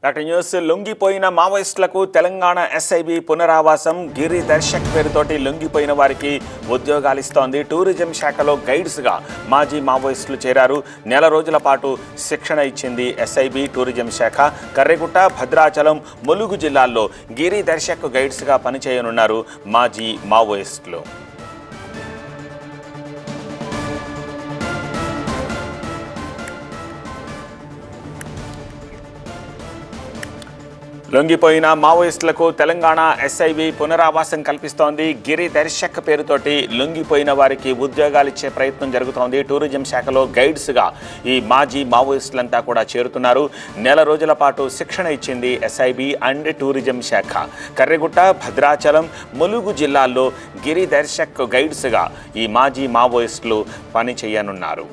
Doctor news లొంగిపోయిన మావోయిస్టులకు Telangana SIB పునరావాసం గిరి దర్శక్ పేరుతోటి లొంగిపోయిన వారికి ఉద్యోగాలు ఇస్తోంది. టూరిజం శాఖలో గైడ్స్గా మాజీ మావోయిస్టులు చేరారు. నెల రోజుల పాటు శిక్షణ ఇచ్చింది ఎస్ఐబి టూరిజం శాఖ. కర్రెగుట్ట, భద్రాచలం, ములుగు జిల్లాల్లో గిరి దర్శక్ గైడ్స్గా పనిచేయనున్నారు మాజీ మావోయిస్టులు. లొంగిపోయిన మావోయిస్టులకు తెలంగాణ ఎస్ఐబి పునరావాసం కల్పిస్తోంది. గిరి దర్శక్ పేరుతోటి లొంగిపోయిన వారికి ఉద్యోగాలు ఇచ్చే ప్రయత్నం జరుగుతోంది. టూరిజం శాఖలో గైడ్స్గా ఈ మాజీ మావోయిస్టులంతా కూడా చేరుతున్నారు. నెల రోజుల పాటు శిక్షణ ఇచ్చింది ఎస్ఐబి అండ్ టూరిజం శాఖ. కర్రెగుట్ట, భద్రాచలం, ములుగు జిల్లాల్లో గిరి దర్శక్ గైడ్స్గా ఈ మాజీ మావోయిస్టులు పని చేయనున్నారు.